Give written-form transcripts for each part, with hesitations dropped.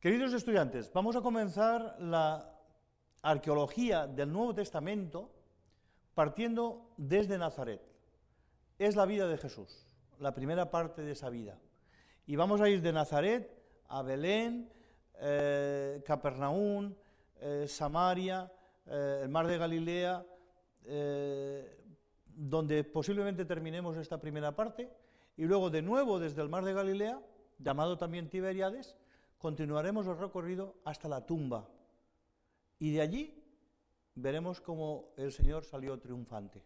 Queridos estudiantes, vamos a comenzar la arqueología del Nuevo Testamento partiendo desde Nazaret. Es la vida de Jesús, la primera parte de esa vida. Y vamos a ir de Nazaret a Belén, Capernaum, Samaria, el mar de Galilea, donde posiblemente terminemos esta primera parte, y luego de nuevo desde el mar de Galilea, llamado también Tiberíades, continuaremos el recorrido hasta la tumba, y de allí veremos cómo el Señor salió triunfante.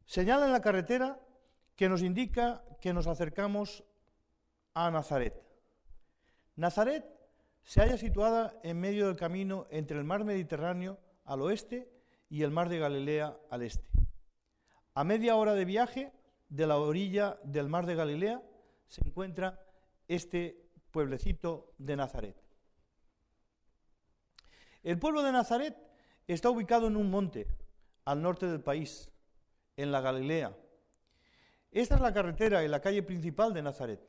Señala en la carretera que nos indica que nos acercamos a Nazaret. Nazaret se halla situada en medio del camino entre el mar Mediterráneo al oeste y el mar de Galilea al este. A media hora de viaje de la orilla del mar de Galilea se encuentra este pueblecito de Nazaret. El pueblo de Nazaret está ubicado en un monte al norte del país, en la Galilea. Esta es la carretera y la calle principal de Nazaret.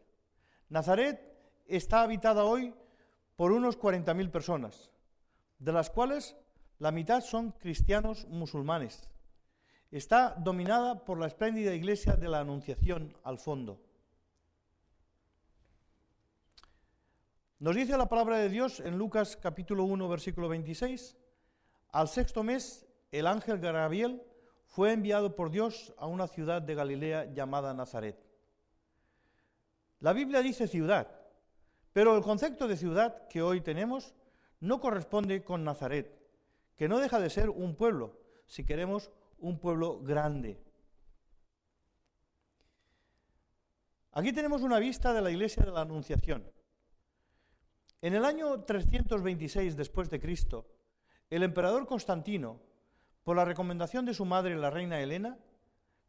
Nazaret está habitada hoy por unos 40.000 personas, de las cuales la mitad son cristianos musulmanes. Está dominada por la espléndida iglesia de la Anunciación al fondo. Nos dice la palabra de Dios en Lucas capítulo 1, versículo 26, al sexto mes el ángel Gabriel fue enviado por Dios a una ciudad de Galilea llamada Nazaret. La Biblia dice ciudad, pero el concepto de ciudad que hoy tenemos no corresponde con Nazaret, que no deja de ser un pueblo, si queremos un pueblo grande. Aquí tenemos una vista de la iglesia de la Anunciación. En el año 326 después de Cristo, el emperador Constantino, por la recomendación de su madre, la reina Helena,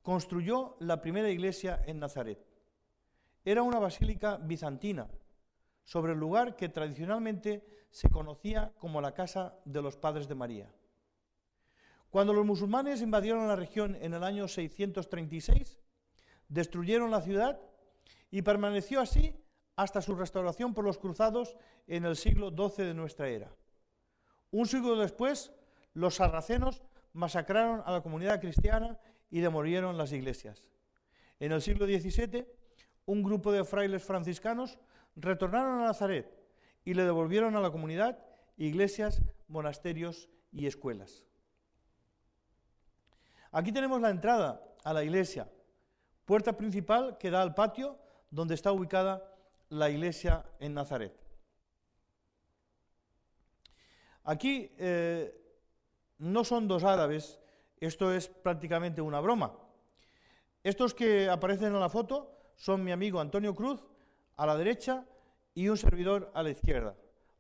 construyó la primera iglesia en Nazaret. Era una basílica bizantina, sobre el lugar que tradicionalmente se conocía como la casa de los padres de María. Cuando los musulmanes invadieron la región en el año 636, destruyeron la ciudad y permaneció así hasta su restauración por los cruzados en el siglo XII de nuestra era. Un siglo después, los sarracenos masacraron a la comunidad cristiana y demolieron las iglesias. En el siglo XVII, un grupo de frailes franciscanos retornaron a Nazaret y le devolvieron a la comunidad iglesias, monasterios y escuelas. Aquí tenemos la entrada a la iglesia, puerta principal que da al patio donde está ubicada la iglesia en Nazaret. Aquí no son dos árabes, esto es prácticamente una broma. Estos que aparecen en la foto son mi amigo Antonio Cruz a la derecha y un servidor a la izquierda,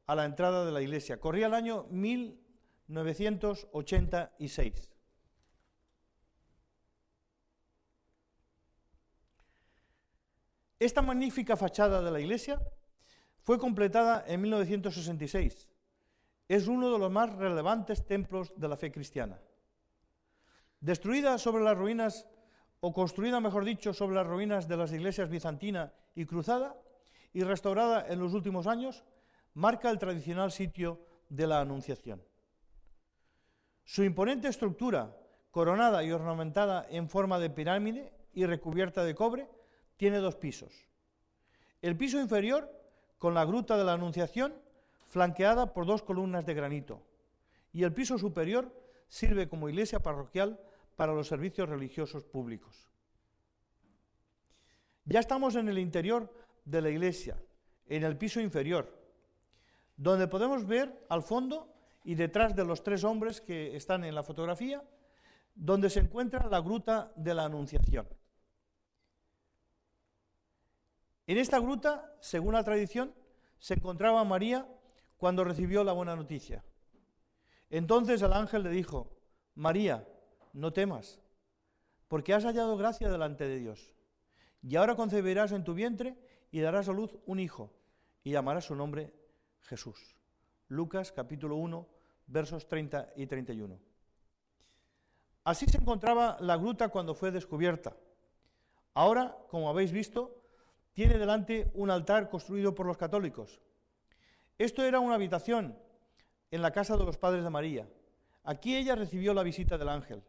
a la entrada de la iglesia. Corría el año 1986. Esta magnífica fachada de la iglesia fue completada en 1966. Es uno de los más relevantes templos de la fe cristiana. Destruida sobre las ruinas, o construida, mejor dicho, sobre las ruinas de las iglesias bizantina y cruzada, y restaurada en los últimos años, marca el tradicional sitio de la Anunciación. Su imponente estructura, coronada y ornamentada en forma de pirámide y recubierta de cobre, tiene dos pisos. El piso inferior, con la gruta de la Anunciación, flanqueada por dos columnas de granito, y el piso superior sirve como iglesia parroquial para los servicios religiosos públicos. Ya estamos en el interior de la iglesia, en el piso inferior, donde podemos ver al fondo y detrás de los tres hombres que están en la fotografía, donde se encuentra la gruta de la Anunciación. En esta gruta, según la tradición, se encontraba María cuando recibió la buena noticia. Entonces el ángel le dijo: María, no temas, porque has hallado gracia delante de Dios. Y ahora concebirás en tu vientre y darás a luz un hijo, y llamarás su nombre Jesús. Lucas capítulo 1, versos 30 y 31. Así se encontraba la gruta cuando fue descubierta. Ahora, como habéis visto, tiene delante un altar construido por los católicos. Esto era una habitación en la casa de los padres de María. Aquí ella recibió la visita del ángel.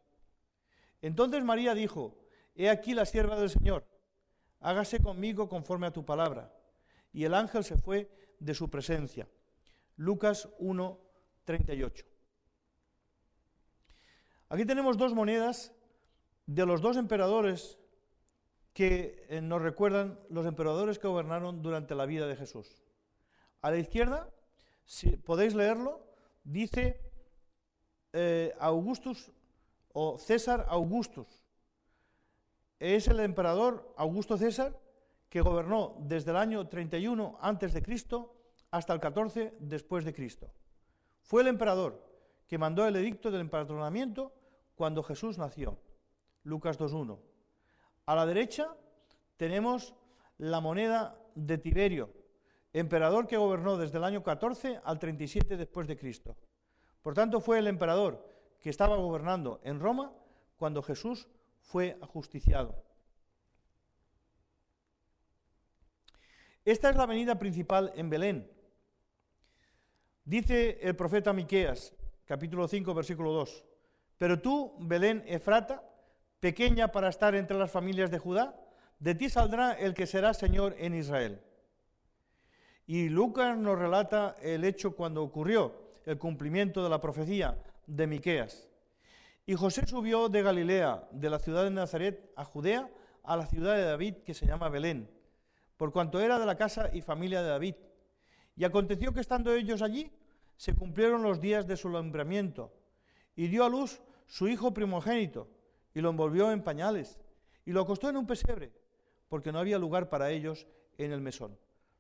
Entonces María dijo: «He aquí la sierva del Señor, hágase conmigo conforme a tu palabra». Y el ángel se fue de su presencia. Lucas 1, 38. Aquí tenemos dos monedas de los dos emperadores que nos recuerdan los emperadores que gobernaron durante la vida de Jesús. A la izquierda, si podéis leerlo, dice Augustus o César Augustus. Es el emperador Augusto César que gobernó desde el año 31 a.C. hasta el 14 después de Cristo. Fue el emperador que mandó el edicto del empadronamiento cuando Jesús nació. Lucas 2.1. A la derecha tenemos la moneda de Tiberio, emperador que gobernó desde el año 14 al 37 después de Cristo. Por tanto, fue el emperador que estaba gobernando en Roma cuando Jesús fue ajusticiado. Esta es la avenida principal en Belén. Dice el profeta Miqueas, capítulo 5, versículo 2: «Pero tú, Belén Efrata, pequeña para estar entre las familias de Judá, de ti saldrá el que será Señor en Israel». Y Lucas nos relata el hecho cuando ocurrió el cumplimiento de la profecía de Miqueas. «Y José subió de Galilea, de la ciudad de Nazaret, a Judea, a la ciudad de David, que se llama Belén, por cuanto era de la casa y familia de David. Y aconteció que estando ellos allí, se cumplieron los días de su alumbramiento, y dio a luz su hijo primogénito, y lo envolvió en pañales, y lo acostó en un pesebre, porque no había lugar para ellos en el mesón».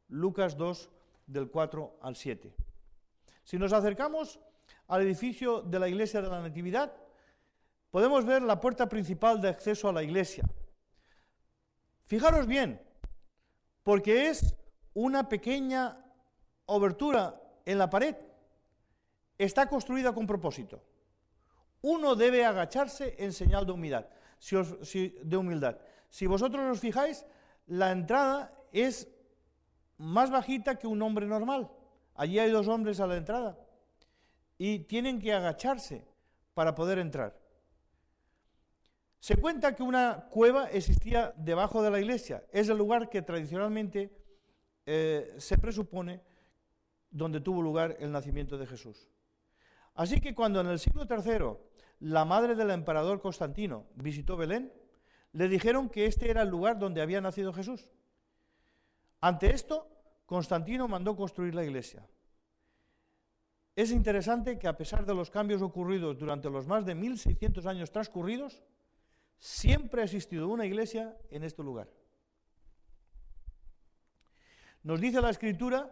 Lucas 2, del 4 al 7. Si nos acercamos al edificio de la iglesia de la Natividad, podemos ver la puerta principal de acceso a la iglesia. Fijaros bien, porque es una pequeña obertura en la pared. Está construida con propósito. Uno debe agacharse en señal de humildad. Si vosotros os fijáis, la entrada es más bajita que un hombre normal. Allí hay dos hombres a la entrada y tienen que agacharse para poder entrar. Se cuenta que una cueva existía debajo de la iglesia. Es el lugar que tradicionalmente se presupone donde tuvo lugar el nacimiento de Jesús. Así que cuando en el siglo III la madre del emperador Constantino visitó Belén, le dijeron que este era el lugar donde había nacido Jesús. Ante esto, Constantino mandó construir la iglesia. Es interesante que a pesar de los cambios ocurridos durante los más de 1600 años transcurridos, siempre ha existido una iglesia en este lugar. Nos dice la Escritura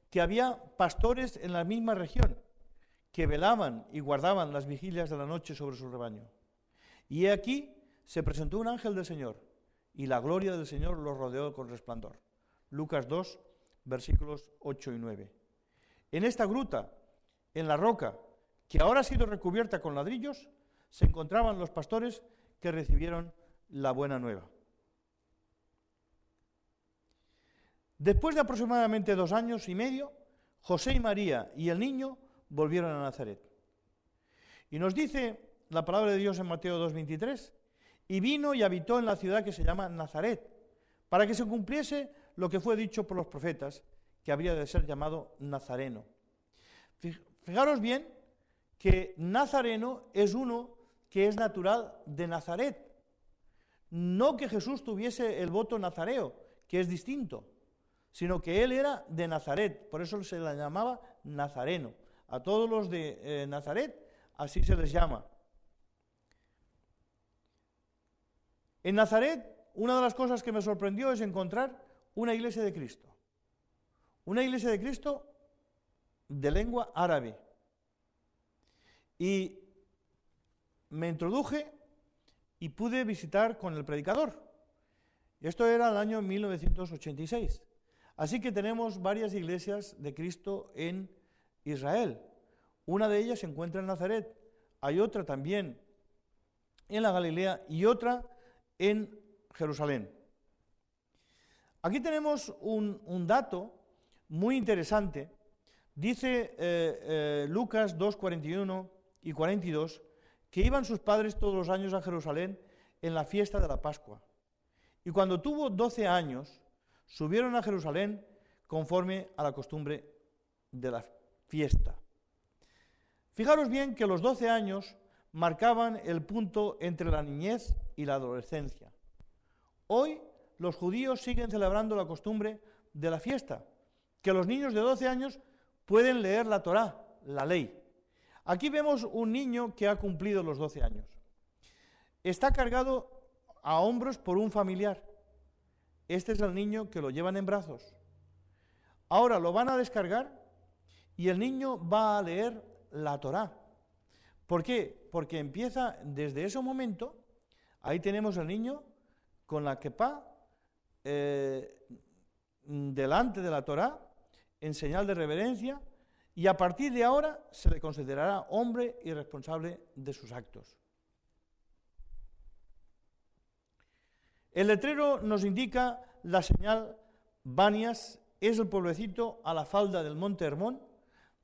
que había pastores en la misma región que velaban y guardaban las vigilias de la noche sobre su rebaño. Y he aquí se presentó un ángel del Señor, y la gloria del Señor los rodeó con resplandor. Lucas 2, versículos 8 y 9. En esta gruta, en la roca, que ahora ha sido recubierta con ladrillos, se encontraban los pastores que recibieron la buena nueva. Después de aproximadamente 2 años y medio, José y María y el niño volvieron a Nazaret. Y nos dice la palabra de Dios en Mateo 2:23, «Y vino y habitó en la ciudad que se llama Nazaret, para que se cumpliese lo que fue dicho por los profetas, que habría de ser llamado Nazareno». Fijaros bien que Nazareno es uno que es natural de Nazaret. No que Jesús tuviese el voto nazareo, que es distinto, sino que él era de Nazaret, por eso se le llamaba Nazareno. A todos los de Nazaret así se les llama. En Nazaret, una de las cosas que me sorprendió es encontrar una iglesia de Cristo. Una iglesia de Cristo de lengua árabe. Y me introduje y pude visitar con el predicador. Esto era el año 1986. Así que tenemos varias iglesias de Cristo en Israel. Una de ellas se encuentra en Nazaret. Hay otra también en la Galilea y otra en Jerusalén. Aquí tenemos un dato muy interesante. Dice Lucas 2, 41 y 42 que iban sus padres todos los años a Jerusalén en la fiesta de la Pascua. Y cuando tuvo 12 años, subieron a Jerusalén conforme a la costumbre de la fiesta. Fijaros bien que los 12 años marcaban el punto entre la niñez y la adolescencia. Hoy los judíos siguen celebrando la costumbre de la fiesta, que los niños de 12 años pueden leer la Torá, la ley. Aquí vemos un niño que ha cumplido los 12 años. Está cargado a hombros por un familiar. Este es el niño que lo llevan en brazos. Ahora lo van a descargar y el niño va a leer la Torá. ¿Por qué? Porque empieza desde ese momento, ahí tenemos al niño con la kepá delante de la Torá, en señal de reverencia, y a partir de ahora se le considerará hombre y responsable de sus actos. El letrero nos indica la señal Banias, es el pueblecito a la falda del monte Hermón,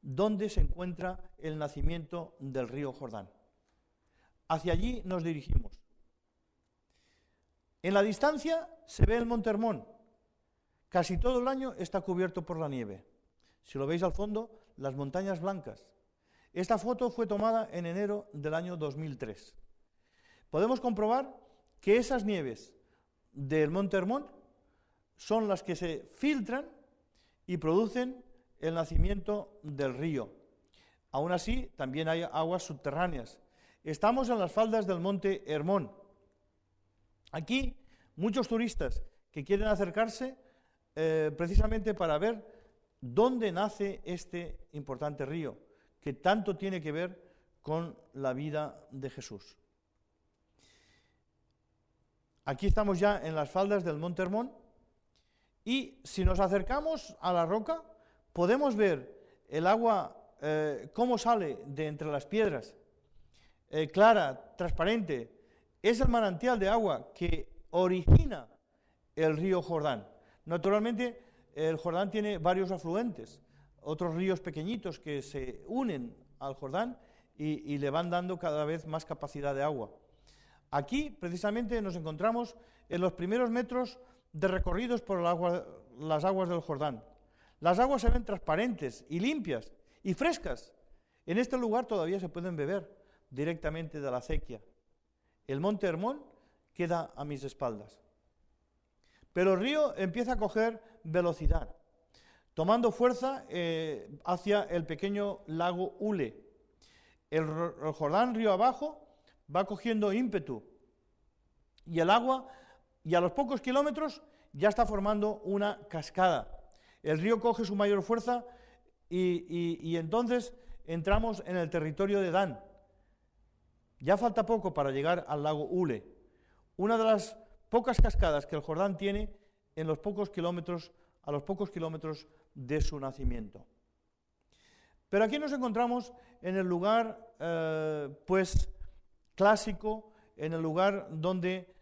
donde se encuentra el nacimiento del río Jordán. Hacia allí nos dirigimos. En la distancia se ve el monte Hermón. Casi todo el año está cubierto por la nieve. Si lo veis al fondo, las montañas blancas. Esta foto fue tomada en enero del año 2003. Podemos comprobar que esas nieves del monte Hermón son las que se filtran y producen el nacimiento del río. Aún así, también hay aguas subterráneas. Estamos en las faldas del monte Hermón. Aquí, muchos turistas que quieren acercarse precisamente para ver dónde nace este importante río, que tanto tiene que ver con la vida de Jesús. Aquí estamos ya en las faldas del monte Hermón y si nos acercamos a la roca, podemos ver el agua cómo sale de entre las piedras, clara, transparente. Es el manantial de agua que origina el río Jordán. Naturalmente, el Jordán tiene varios afluentes, otros ríos pequeñitos que se unen al Jordán y le van dando cada vez más capacidad de agua. Aquí, precisamente, nos encontramos en los primeros metros de recorridos por las aguas del Jordán. Las aguas se ven transparentes y limpias y frescas. En este lugar todavía se pueden beber directamente de la acequia. El monte Hermón queda a mis espaldas. Pero el río empieza a coger velocidad, tomando fuerza hacia el pequeño lago Ule. El Jordán río abajo va cogiendo ímpetu y el agua, y a los pocos kilómetros ya está formando una cascada. El río coge su mayor fuerza y entonces entramos en el territorio de Dan. Ya falta poco para llegar al lago Ule, una de las pocas cascadas que el Jordán tiene a los pocos kilómetros de su nacimiento. Pero aquí nos encontramos en el lugar clásico, en el lugar donde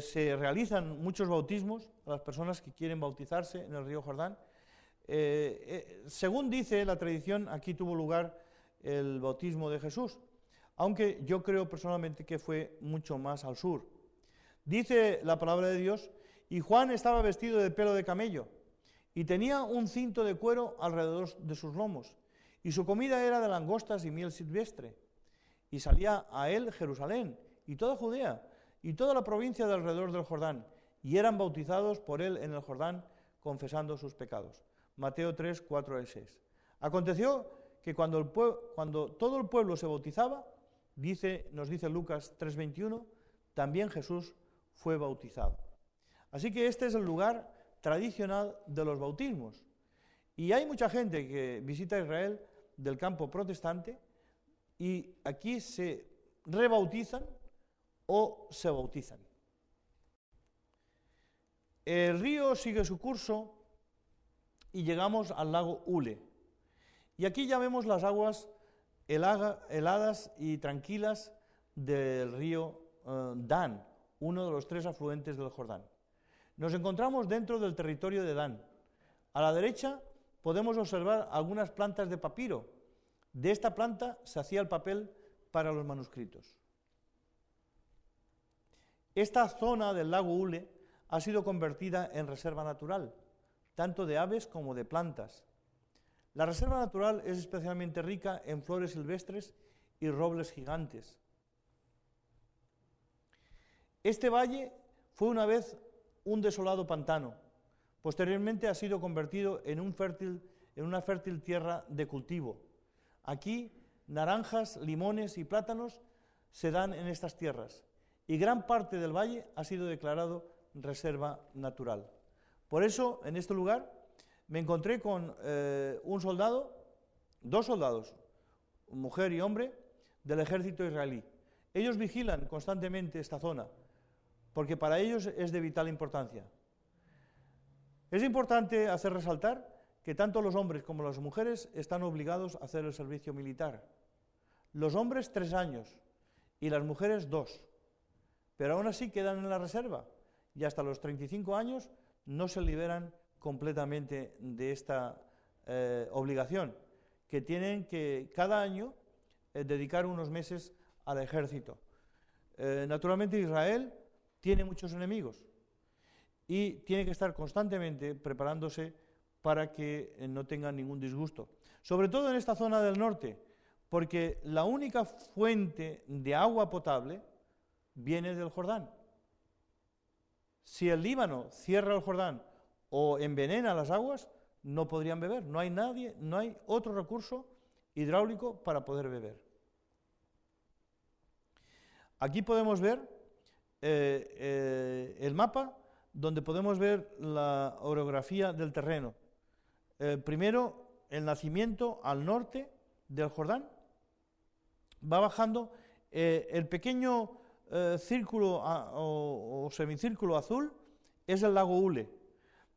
se realizan muchos bautismos a las personas que quieren bautizarse en el río Jordán. Según dice la tradición, aquí tuvo lugar el bautismo de Jesús, aunque yo creo personalmente que fue mucho más al sur. Dice la palabra de Dios, y Juan estaba vestido de pelo de camello, y tenía un cinto de cuero alrededor de sus lomos, y su comida era de langostas y miel silvestre. Y salía a él Jerusalén, y toda Judea, y toda la provincia de alrededor del Jordán, y eran bautizados por él en el Jordán, confesando sus pecados. Mateo 3, 4 y 6. Aconteció que cuando todo el pueblo se bautizaba, nos dice Lucas 3:21, también Jesús fue bautizado. Así que este es el lugar tradicional de los bautismos. Y hay mucha gente que visita Israel del campo protestante y aquí se rebautizan o se bautizan. El río sigue su curso y llegamos al lago Ule. Y aquí ya vemos las aguas heladas y tranquilas del río Dan, uno de los 3 afluentes del Jordán. Nos encontramos dentro del territorio de Dan. A la derecha podemos observar algunas plantas de papiro. De esta planta se hacía el papel para los manuscritos. Esta zona del lago Ule ha sido convertida en reserva natural, tanto de aves como de plantas. La reserva natural es especialmente rica en flores silvestres y robles gigantes. Este valle fue una vez un desolado pantano. Posteriormente ha sido convertido en una fértil tierra de cultivo. Aquí, naranjas, limones y plátanos se dan en estas tierras, y gran parte del valle ha sido declarado reserva natural. Por eso, en este lugar, me encontré con dos soldados, mujer y hombre, del ejército israelí. Ellos vigilan constantemente esta zona, porque para ellos es de vital importancia. Es importante hacer resaltar que tanto los hombres como las mujeres están obligados a hacer el servicio militar. Los hombres 3 años y las mujeres 2, pero aún así quedan en la reserva y hasta los 35 años no se liberan completamente de esta obligación, que tienen que cada año dedicar unos meses al ejército. Naturalmente Israel tiene muchos enemigos y tiene que estar constantemente preparándose para que no tengan ningún disgusto. Sobre todo en esta zona del norte, porque la única fuente de agua potable viene del Jordán. Si el Líbano cierra el Jordán o envenena las aguas, no podrían beber. No hay otro recurso hidráulico para poder beber. Aquí podemos ver el mapa donde podemos ver la orografía del terreno. Primero, el nacimiento al norte del Jordán. Va bajando el pequeño círculo o semicírculo azul, es el lago Ule.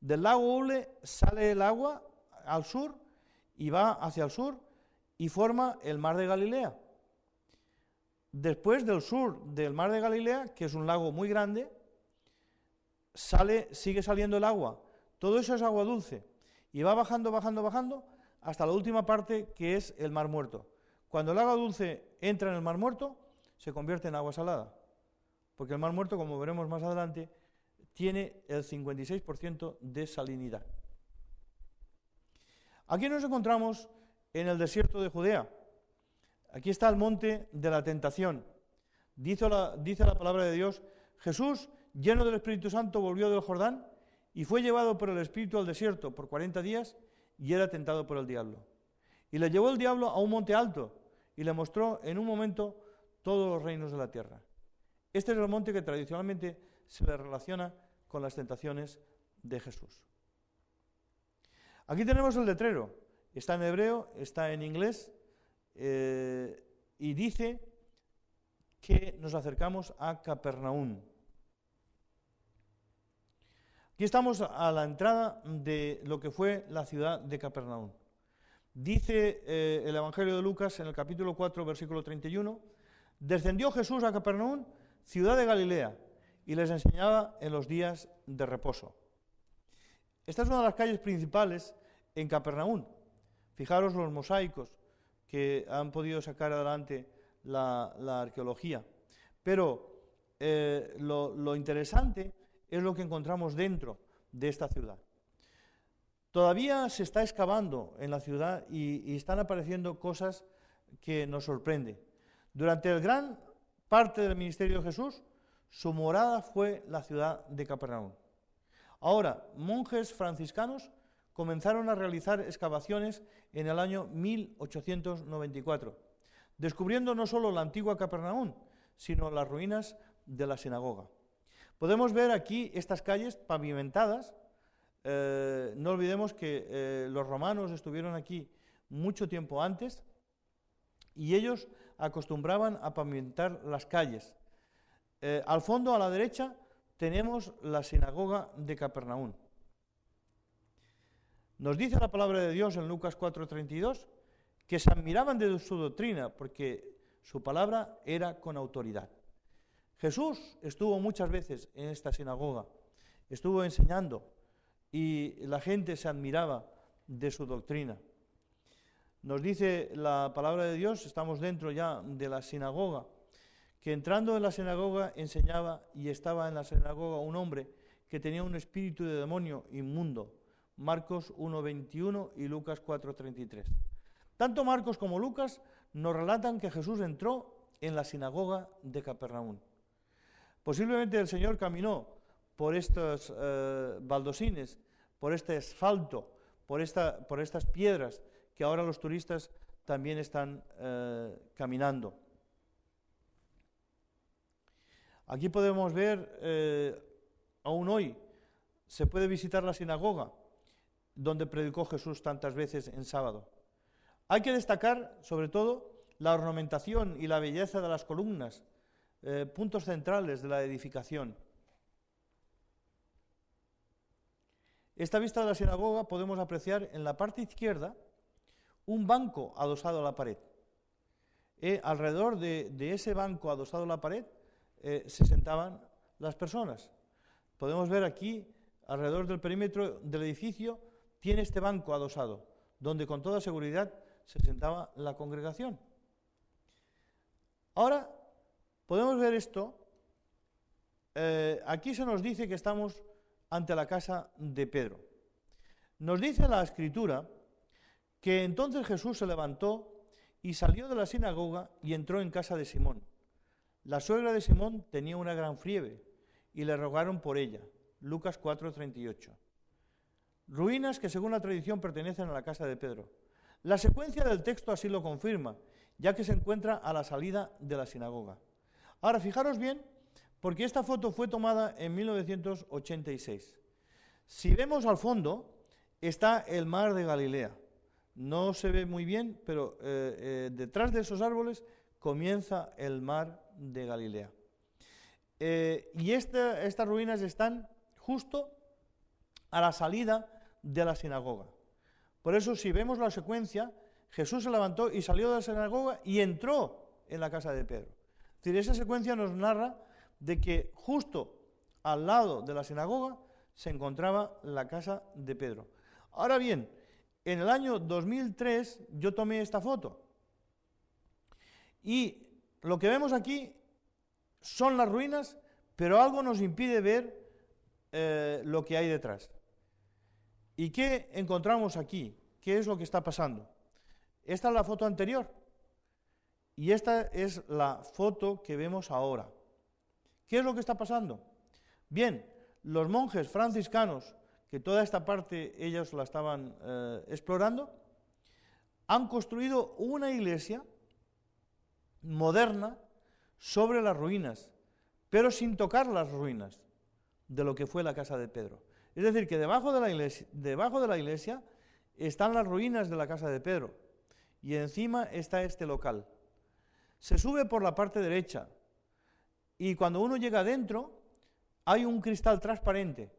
Del lago Ule sale el agua al sur y va hacia el sur y forma el mar de Galilea. Después del sur del mar de Galilea, que es un lago muy grande, sigue saliendo el agua. Todo eso es agua dulce y va bajando, bajando, bajando hasta la última parte, que es el mar muerto. Cuando el agua dulce entra en el mar muerto, se convierte en agua salada, porque el mar muerto, como veremos más adelante, tiene el 56% de salinidad. Aquí nos encontramos en el desierto de Judea. Aquí está el monte de la tentación. Dice la palabra de Dios: Jesús, lleno del Espíritu Santo, volvió del Jordán y fue llevado por el Espíritu al desierto por 40 días y era tentado por el diablo. Y le llevó el diablo a un monte alto y le mostró en un momento todos los reinos de la tierra. Este es el monte que tradicionalmente se le relaciona con las tentaciones de Jesús. Aquí tenemos el letrero. Está en hebreo, está en inglés, y dice que nos acercamos a Capernaum. Aquí estamos a la entrada de lo que fue la ciudad de Capernaum. Dice el Evangelio de Lucas en el capítulo 4, versículo 31, descendió Jesús a Capernaum, ciudad de Galilea, y les enseñaba en los días de reposo. Esta es una de las calles principales en Capernaum. Fijaros los mosaicos que han podido sacar adelante la arqueología. Pero lo interesante es lo que encontramos dentro de esta ciudad. Todavía se está excavando en la ciudad y están apareciendo cosas que nos sorprenden. Durante el gran parte del ministerio de Jesús, su morada fue la ciudad de Capernaum. Ahora, monjes franciscanos comenzaron a realizar excavaciones en el año 1894, descubriendo no solo la antigua Capernaum, sino las ruinas de la sinagoga. Podemos ver aquí estas calles pavimentadas. No olvidemos que los romanos estuvieron aquí mucho tiempo antes y ellos acostumbraban a pavimentar las calles. Al fondo, a la derecha, tenemos la sinagoga de Capernaum. Nos dice la palabra de Dios en Lucas 4:32 que se admiraban de su doctrina porque su palabra era con autoridad. Jesús estuvo muchas veces en esta sinagoga, estuvo enseñando y la gente se admiraba de su doctrina. Nos dice la palabra de Dios, estamos dentro ya de la sinagoga, que entrando en la sinagoga enseñaba y estaba en la sinagoga un hombre que tenía un espíritu de demonio inmundo. Marcos 1:21 y Lucas 4:33. Tanto Marcos como Lucas nos relatan que Jesús entró en la sinagoga de Capernaum. Posiblemente el Señor caminó por estos baldosines, por este asfalto, por estas piedras que ahora los turistas también están caminando. Aquí podemos ver, aún hoy, se puede visitar la sinagoga donde predicó Jesús tantas veces en sábado. Hay que destacar, sobre todo, la ornamentación y la belleza de las columnas, puntos centrales de la edificación. Esta vista de la sinagoga podemos apreciar en la parte izquierda un banco adosado a la pared. Alrededor de ese banco adosado a la pared se sentaban las personas. Podemos ver aquí, alrededor del perímetro del edificio, tiene este banco adosado, donde con toda seguridad se sentaba la congregación. Ahora, podemos ver esto. Aquí se nos dice que estamos ante la casa de Pedro. Nos dice la Escritura que entonces Jesús se levantó y salió de la sinagoga y entró en casa de Simón. La suegra de Simón tenía una gran fiebre y le rogaron por ella. Lucas 4:38. Ruinas que según la tradición pertenecen a la casa de Pedro. La secuencia del texto así lo confirma, ya que se encuentra a la salida de la sinagoga. Ahora, fijaros bien, porque esta foto fue tomada en 1986. Si vemos al fondo, está el mar de Galilea. No se ve muy bien, pero detrás de esos árboles comienza el mar de Galilea. Y estas ruinas están justo a la salida de la sinagoga. Por eso, si vemos la secuencia, Jesús se levantó y salió de la sinagoga y entró en la casa de Pedro. Es decir, esa secuencia nos narra de que justo al lado de la sinagoga se encontraba la casa de Pedro. Ahora bien, en el año 2003 yo tomé esta foto y lo que vemos aquí son las ruinas, pero algo nos impide ver lo que hay detrás. ¿Y qué encontramos aquí? ¿Qué es lo que está pasando? Esta es la foto anterior y esta es la foto que vemos ahora. ¿Qué es lo que está pasando? Bien, los monjes franciscanos, que toda esta parte ellos la estaban explorando, han construido una iglesia moderna sobre las ruinas, pero sin tocar las ruinas de lo que fue la casa de Pedro. Es decir, que debajo de la iglesia están las ruinas de la casa de Pedro y encima está este local. Se sube por la parte derecha y cuando uno llega adentro hay un cristal transparente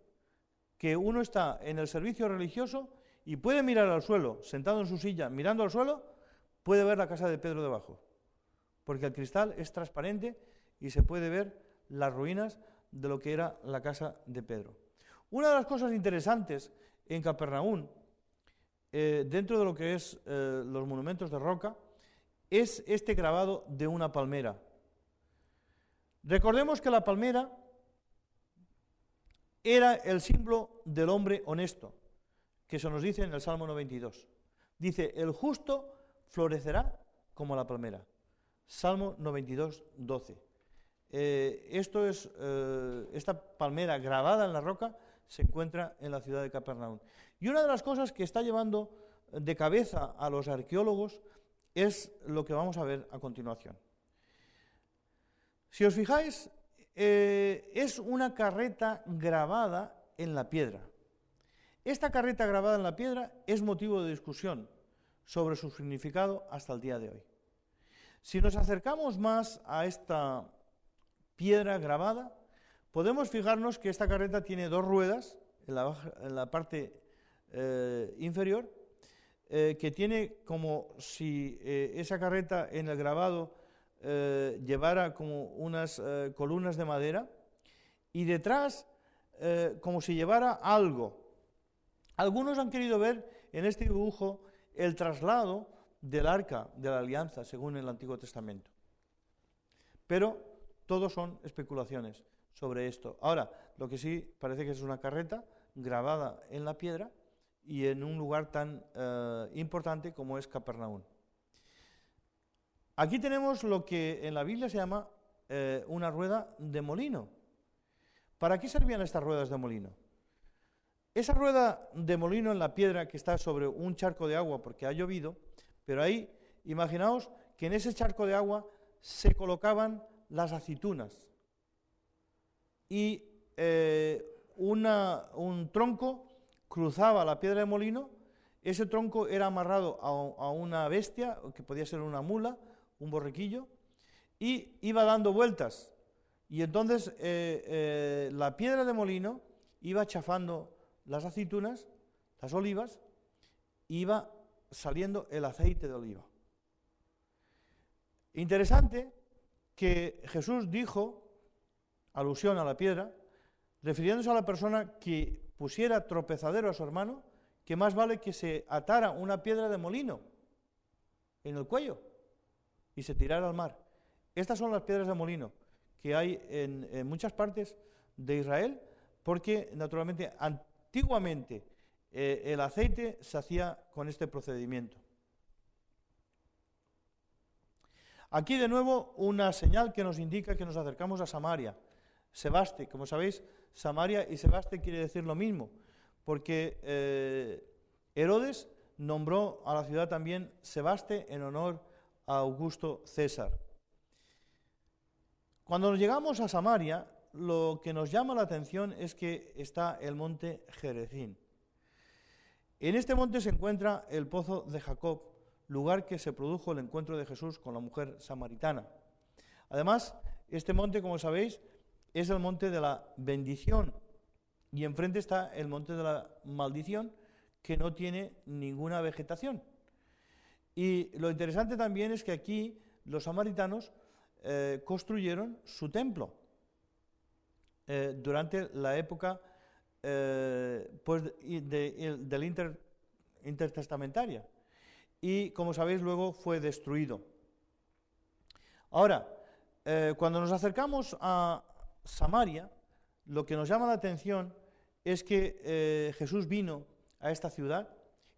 que uno está en el servicio religioso y puede mirar al suelo, sentado en su silla, mirando al suelo, puede ver la casa de Pedro debajo, porque el cristal es transparente y se puede ver las ruinas de lo que era la casa de Pedro. Una de las cosas interesantes en Capernaum, dentro de lo que es los monumentos de roca, es este grabado de una palmera. Recordemos que la palmera era el símbolo del hombre honesto, que se nos dice en el Salmo 92. Dice, el justo florecerá como la palmera. Salmo 92, 12. Esta palmera grabada en la roca se encuentra en la ciudad de Capernaum. Y una de las cosas que está llevando de cabeza a los arqueólogos es lo que vamos a ver a continuación. Si os fijáis, es una carreta grabada en la piedra. Esta carreta grabada en la piedra es motivo de discusión sobre su significado hasta el día de hoy. Si nos acercamos más a esta piedra grabada, podemos fijarnos que esta carreta tiene dos ruedas en la parte inferior, que tiene como si esa carreta en el grabado llevara como unas columnas de madera y detrás como si llevara algo. Algunos han querido ver en este dibujo el traslado del arca de la alianza, según el Antiguo Testamento. Pero todos son especulaciones sobre esto. Ahora, lo que sí parece que es una carreta grabada en la piedra y en un lugar tan importante como es Capernaum. Aquí tenemos lo que en la Biblia se llama una rueda de molino. ¿Para qué servían estas ruedas de molino? Esa rueda de molino en la piedra que está sobre un charco de agua porque ha llovido, pero ahí, imaginaos que en ese charco de agua se colocaban las aceitunas y un tronco cruzaba la piedra de molino, ese tronco era amarrado a una bestia, que podía ser una mula, un borriquillo, y iba dando vueltas. Y entonces la piedra de molino iba chafando las aceitunas, las olivas, y iba saliendo el aceite de oliva. Interesante que Jesús dijo, alusión a la piedra, refiriéndose a la persona que pusiera tropezadero a su hermano, que más vale que se atara una piedra de molino en el cuello y se tirara al mar. Estas son las piedras de molino que hay en muchas partes de Israel, porque naturalmente antiguamente el aceite se hacía con este procedimiento. Aquí de nuevo una señal que nos indica que nos acercamos a Samaria. Sebaste, como sabéis, Samaria y Sebaste quiere decir lo mismo, porque Herodes nombró a la ciudad también Sebaste en honor a Augusto César. Cuando nos llegamos a Samaria, lo que nos llama la atención es que está el monte Gerizim. En este monte se encuentra el pozo de Jacob, lugar que se produjo el encuentro de Jesús con la mujer samaritana. Además, este monte, como sabéis, es el monte de la bendición y enfrente está el monte de la maldición, que no tiene ninguna vegetación. Y lo interesante también es que aquí los samaritanos construyeron su templo durante la época intertestamentaria. Y, como sabéis, luego fue destruido. Ahora, cuando nos acercamos a Samaria, lo que nos llama la atención es que Jesús vino a esta ciudad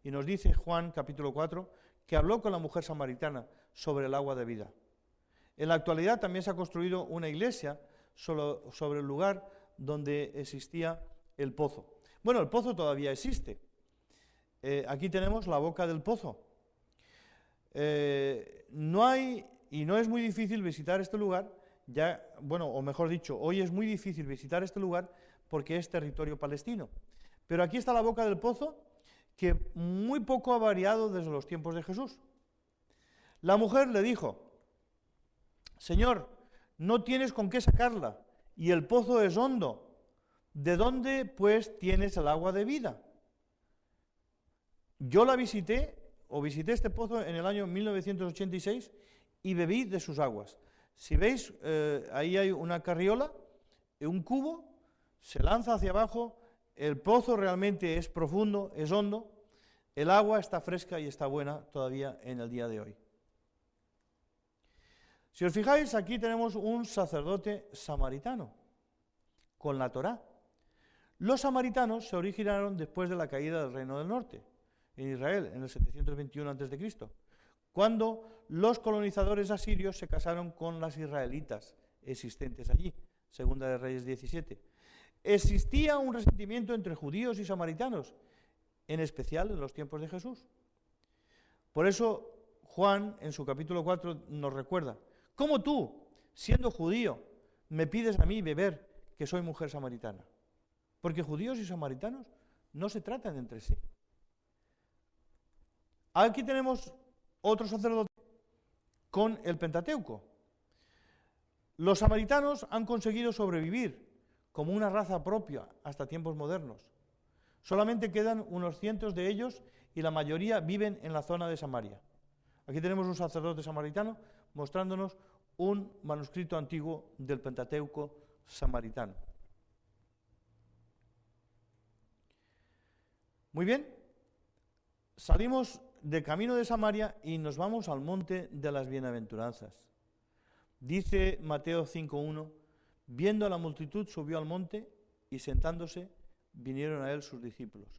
y nos dice Juan capítulo 4 que habló con la mujer samaritana sobre el agua de vida. En la actualidad también se ha construido una iglesia sobre el lugar donde existía el pozo. Bueno, el pozo todavía existe. Aquí tenemos la boca del pozo. No es muy difícil visitar este lugar, o mejor dicho, hoy es muy difícil visitar este lugar porque es territorio palestino. Pero aquí está la boca del pozo, que muy poco ha variado desde los tiempos de Jesús. La mujer le dijo: Señor, no tienes con qué sacarla, y el pozo es hondo. ¿De dónde, pues, tienes el agua de vida? Yo visité este pozo en el año 1986 y bebí de sus aguas. Si veis, ahí hay una carriola, un cubo, se lanza hacia abajo, el pozo realmente es profundo, es hondo, el agua está fresca y está buena todavía en el día de hoy. Si os fijáis, aquí tenemos un sacerdote samaritano con la Torá. Los samaritanos se originaron después de la caída del Reino del Norte, en Israel, en el 721 a.C., cuando los colonizadores asirios se casaron con las israelitas existentes allí, Segunda de Reyes 17. Existía un resentimiento entre judíos y samaritanos, en especial en los tiempos de Jesús. Por eso Juan, en su capítulo 4, nos recuerda: ¿cómo tú, siendo judío, me pides a mí beber, que soy mujer samaritana? Porque judíos y samaritanos no se tratan entre sí. Aquí tenemos otro sacerdote con el Pentateuco. Los samaritanos han conseguido sobrevivir como una raza propia hasta tiempos modernos. Solamente quedan unos cientos de ellos y la mayoría viven en la zona de Samaria. Aquí tenemos un sacerdote samaritano mostrándonos un manuscrito antiguo del Pentateuco samaritano. Muy bien, salimos de camino de Samaria y nos vamos al monte de las bienaventuranzas. Dice Mateo 5:1, viendo a la multitud subió al monte y sentándose vinieron a él sus discípulos.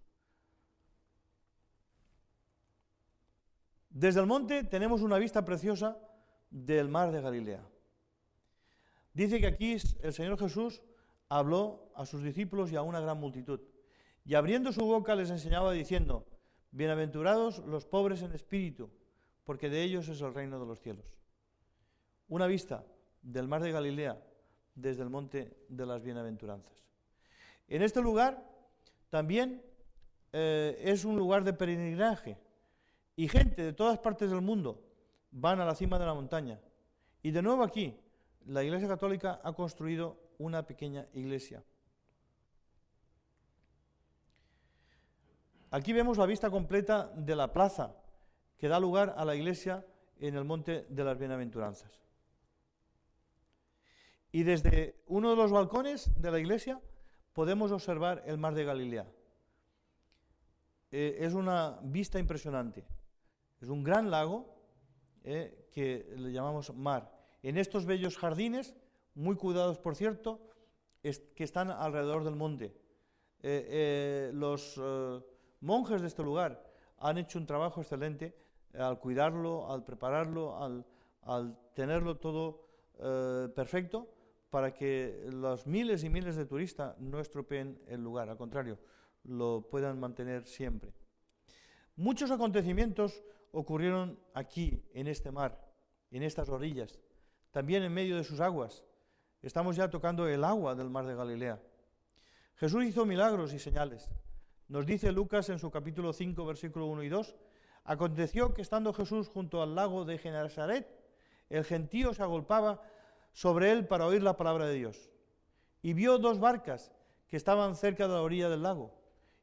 Desde el monte tenemos una vista preciosa del mar de Galilea. Dice que aquí el Señor Jesús habló a sus discípulos y a una gran multitud. Y abriendo su boca les enseñaba diciendo, bienaventurados los pobres en espíritu, porque de ellos es el reino de los cielos. Una vista del mar de Galilea desde el monte de las bienaventuranzas. En este lugar también es un lugar de peregrinaje y gente de todas partes del mundo van a la cima de la montaña. Y de nuevo aquí, la Iglesia Católica ha construido una pequeña iglesia. Aquí vemos la vista completa de la plaza que da lugar a la iglesia en el monte de las bienaventuranzas. Y desde uno de los balcones de la iglesia podemos observar el mar de Galilea. Es una vista impresionante. Es un gran lago que le llamamos mar. En estos bellos jardines, muy cuidados por cierto, que están alrededor del monte. Los monjes de este lugar han hecho un trabajo excelente al cuidarlo, al prepararlo, al tenerlo todo perfecto para que los miles y miles de turistas no estropeen el lugar, al contrario, lo puedan mantener siempre. Muchos acontecimientos ocurrieron aquí, en este mar, en estas orillas, también en medio de sus aguas. Estamos ya tocando el agua del mar de Galilea. Jesús hizo milagros y señales. Nos dice Lucas en su capítulo 5, versículo 1 y 2, aconteció que estando Jesús junto al lago de Genesaret, el gentío se agolpaba sobre él para oír la palabra de Dios. Y vio dos barcas que estaban cerca de la orilla del lago,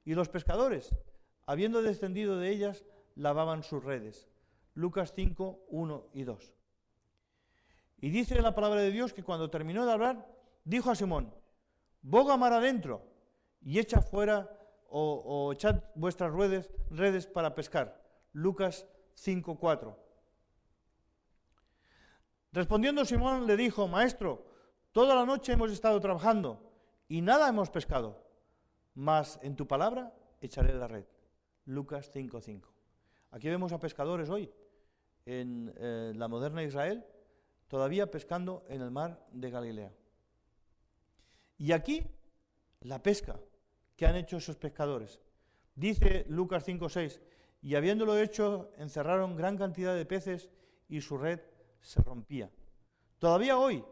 y los pescadores, habiendo descendido de ellas, lavaban sus redes. Lucas 5, 1 y 2. Y dice la palabra de Dios que cuando terminó de hablar, dijo a Simón, boga mar adentro y echa fuera o echad vuestras redes para pescar. Lucas 5:4. Respondiendo Simón le dijo, Maestro, toda la noche hemos estado trabajando y nada hemos pescado, mas en tu palabra echaré la red. Lucas 5:5. Aquí vemos a pescadores hoy en la moderna Israel todavía pescando en el mar de Galilea. Y aquí la pesca que han hecho esos pescadores. Dice Lucas 5:6, y habiéndolo hecho, encerraron gran cantidad de peces y su red se rompía. Todavía hoy,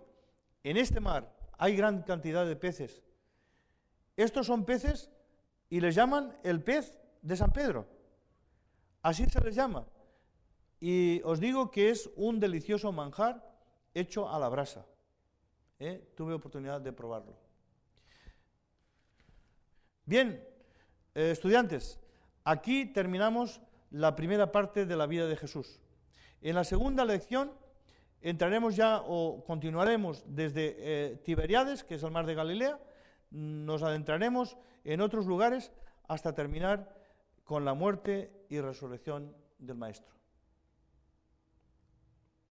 en este mar, hay gran cantidad de peces. Estos son peces y les llaman el pez de San Pedro. Así se les llama. Y os digo que es un delicioso manjar hecho a la brasa. Tuve oportunidad de probarlo. Bien, estudiantes, aquí terminamos la primera parte de la vida de Jesús. En la segunda lección entraremos ya o continuaremos desde Tiberíades, que es el mar de Galilea, nos adentraremos en otros lugares hasta terminar con la muerte y resurrección del Maestro.